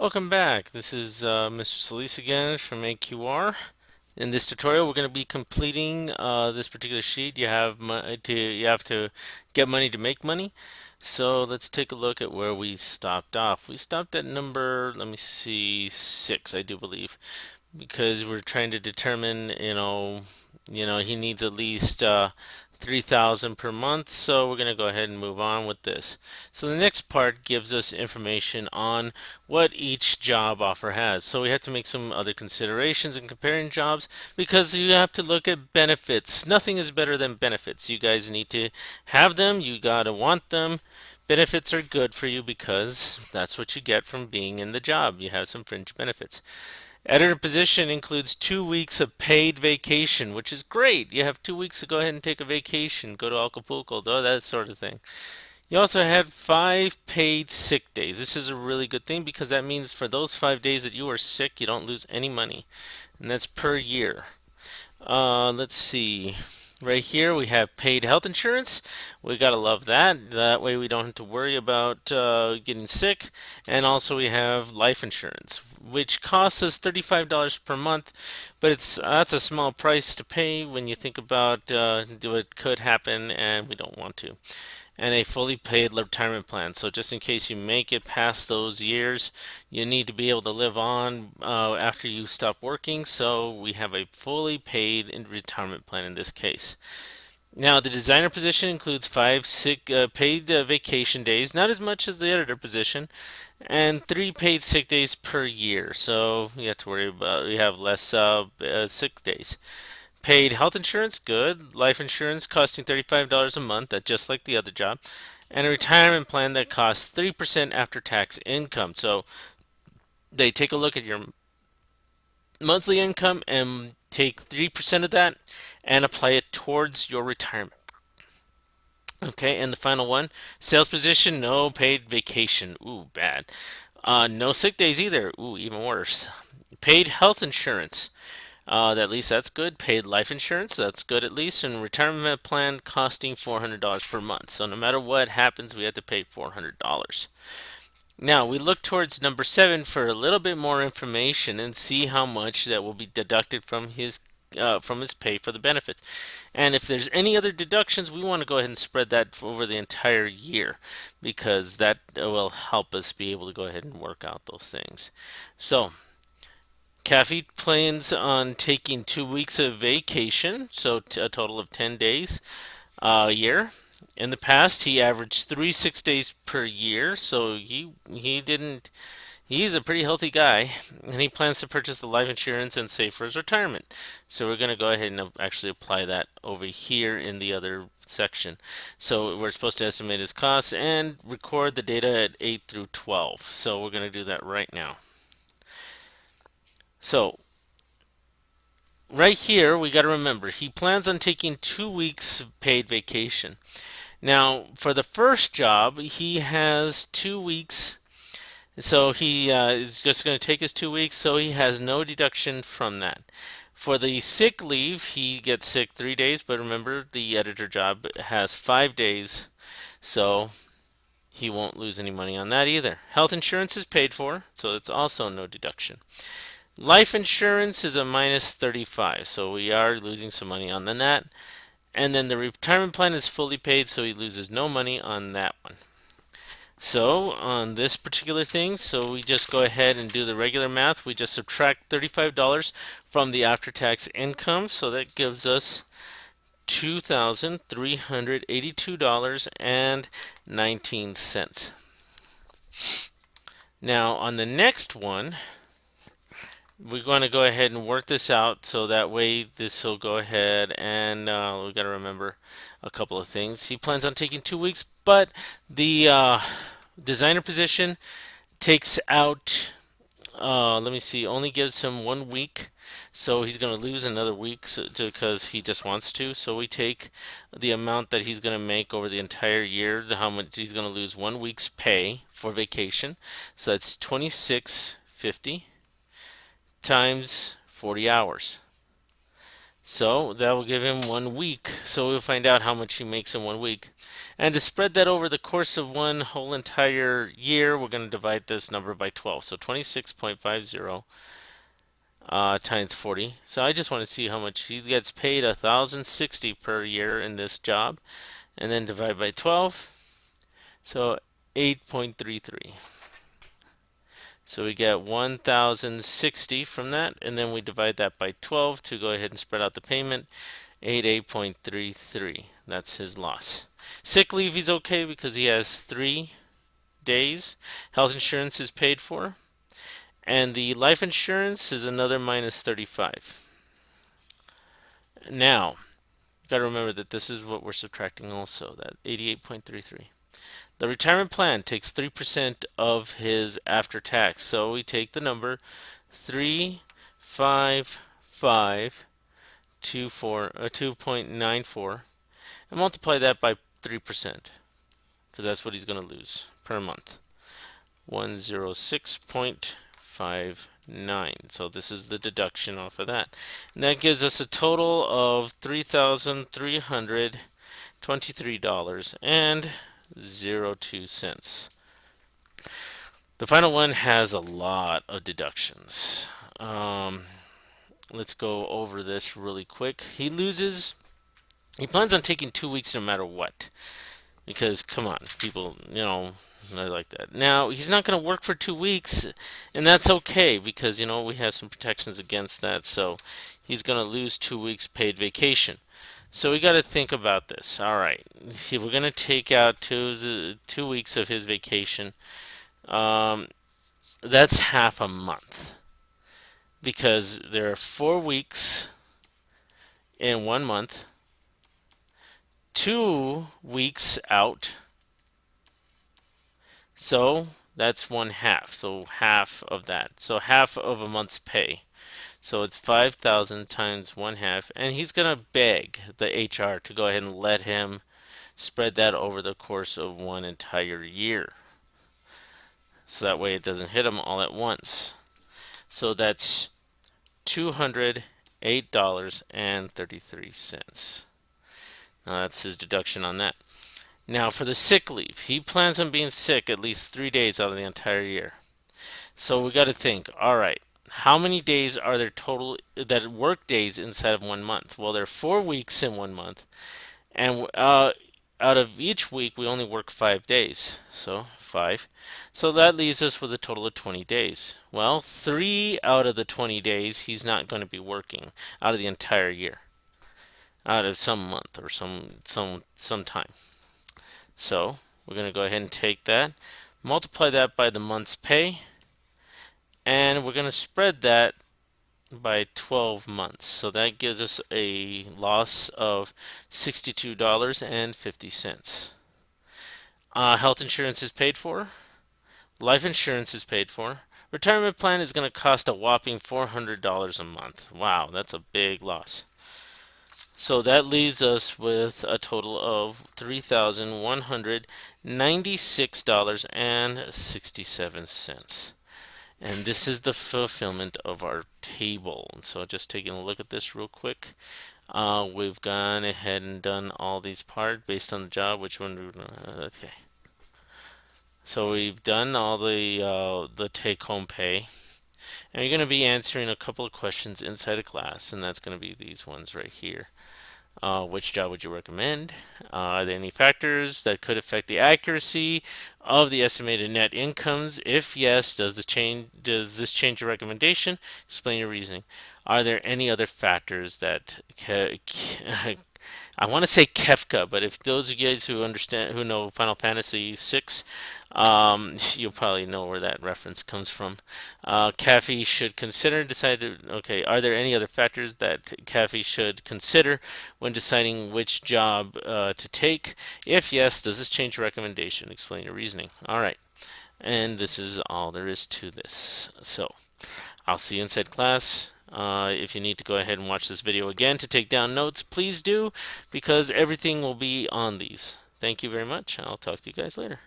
Welcome back. This is Mr. Solis again from AQR. In this tutorial, we're going to be completing this particular sheet. You have to get money to make money. So let's take a look at where we stopped off. We stopped at number, let me see, 6, I do believe, because we're trying to determine, he needs at least 3,000 per month. So we're going to go ahead and move on with this. So the next part gives us information on what each job offer has. So we have to make some other considerations in comparing jobs because you have to look at benefits. Nothing is better than benefits. You guys need to have them. You gotta want them. Benefits are good for you because that's what you get from being in the job. You have some fringe benefits. Editor position includes 2 weeks of paid vacation, which is great. You have 2 weeks to go ahead and take a vacation, go to Acapulco, do that sort of thing. You also had 5 paid sick days. This is a really good thing because that means for those 5 days that you are sick, you don't lose any money. And that's per year. Let's see. Right here we have paid health insurance. We gotta love that. That way we don't have to worry about getting sick. And also we have life insurance, which costs us $35 per month, but that's a small price to pay when you think about what could happen, and we don't want to. And a fully paid retirement plan. So just in case you make it past those years, you need to be able to live on after you stop working. So we have a fully paid retirement plan in this case. Now, the designer position includes 5 paid vacation days, not as much as the editor position, and 3 paid sick days per year. So you have to worry about you have less sick days. Paid health insurance, good. Life insurance costing $35 a month, that's just like the other job. And a retirement plan that costs 3% after tax income. So they take a look at your monthly income and take 3% of that and apply it towards your retirement. Okay, and the final one, sales position, no paid vacation. Ooh, bad. No sick days either. Ooh, even worse. Paid health insurance. At least that's good. Paid life insurance, that's good at least. And retirement plan costing $400 per month. So no matter what happens, we have to pay $400. Now we look towards number 7 for a little bit more information and see how much that will be deducted from his pay for the benefits. And if there's any other deductions, we want to go ahead and spread that over the entire year because that will help us be able to go ahead and work out those things. So Kathy plans on taking 2 weeks of vacation, so a total of 10 days a year. In the past, he averaged 3 6 days per year, so he didn't. He's a pretty healthy guy, and he plans to purchase the life insurance and save for his retirement. So we're going to go ahead and actually apply that over here in the other section. So we're supposed to estimate his costs and record the data at 8 through 12. So we're going to do that right now. So right here, we got to remember he plans on taking 2 weeks of paid vacation. Now, for the first job, he has 2 weeks, so he is just going to take his 2 weeks, so he has no deduction from that. For the sick leave, he gets sick 3 days, but remember the editor job has 5 days, so he won't lose any money on that either. Health insurance is paid for, so it's also no deduction. Life insurance is a minus 35, so we are losing some money on that. And then the retirement plan is fully paid, so he loses no money on that one. So on this particular thing, so we just go ahead and do the regular math. We just subtract $35 from the after-tax income, so that gives us $2,382.19. Now on the next one, we're going to go ahead and work this out so that way this will go ahead and we got to remember a couple of things. He plans on taking 2 weeks, but the designer position takes out, let me see, only gives him 1 week. So he's going to lose another week because he just wants to. So we take the amount that he's going to make over the entire year, how much he's going to lose 1 week's pay for vacation. So that's $26.50 times 40 hours. So that will give him 1 week. So we'll find out how much he makes in 1 week. And to spread that over the course of one whole entire year, we're going to divide this number by 12. So 26.50 times 40. So I just want to see how much he gets paid, 1,060 per year in this job. And then divide by 12. So 8.33. So we get 1,060 from that, and then we divide that by 12 to go ahead and spread out the payment. 88.33. That's his loss. Sick leave, he's okay because he has 3 days. Health insurance is paid for. And the life insurance is another minus 35. Now, got to remember that this is what we're subtracting also, that 88.33. The retirement plan takes 3% of his after tax. So we take the number 2.94 and multiply that by 3% because that's what he's going to lose per month. 106.59. So this is the deduction off of that. And that gives us a total of $3,323.02. The final one has a lot of deductions. Let's go over this really quick. He plans on taking 2 weeks no matter what. Because, come on, people, I like that. Now, he's not going to work for 2 weeks, and that's okay because, we have some protections against that. So he's going to lose 2 weeks paid vacation. So we got to think about this. All right, we're going to take out 2 weeks of his vacation. That's half a month because there are 4 weeks in 1 month. 2 weeks out. So that's 1/2. So half of that. So half of a month's pay. So it's 5,000 times 1/2. And he's going to beg the HR to go ahead and let him spread that over the course of one entire year. So that way it doesn't hit him all at once. So that's $208.33. Now that's his deduction on that. Now for the sick leave, he plans on being sick at least 3 days out of the entire year. So we got to think, all right, how many days are there total that work days inside of 1 month? Well, there are 4 weeks in 1 month, and out of each week we only work 5 days. So 5. So that leaves us with a total of 20 days. Well, 3 out of the 20 days he's not going to be working out of the entire year. Out of some month or some time. So we're going to go ahead and take that, multiply that by the month's pay, and we're going to spread that by 12 months. So that gives us a loss of $62.50. Health insurance is paid for. Life insurance is paid for. Retirement plan is going to cost a whopping $400 a month. Wow, that's a big loss. So that leaves us with a total of $3,196.67. And this is the fulfillment of our table. And so just taking a look at this real quick. We've gone ahead and done all these parts based on the job. Which one? Okay. So we've done all the take-home pay. And you're going to be answering a couple of questions inside a class. And that's going to be these ones right here. Which job would you recommend? Are there any factors that could affect the accuracy of the estimated net incomes? If yes, does this change your recommendation? Explain your reasoning. Are there any other factors that I want to say Kefka, but if those of you guys who know Final Fantasy VI, you'll probably know where that reference comes from. Kathy should consider okay, are there any other factors that Kathy should consider when deciding which job to take? If yes, does this change your recommendation? Explain your reasoning. All right. And this is all there is to this. So I'll see you inside class. If you need to go ahead and watch this video again to take down notes, please do, because everything will be on these. Thank you very much. I'll talk to you guys later.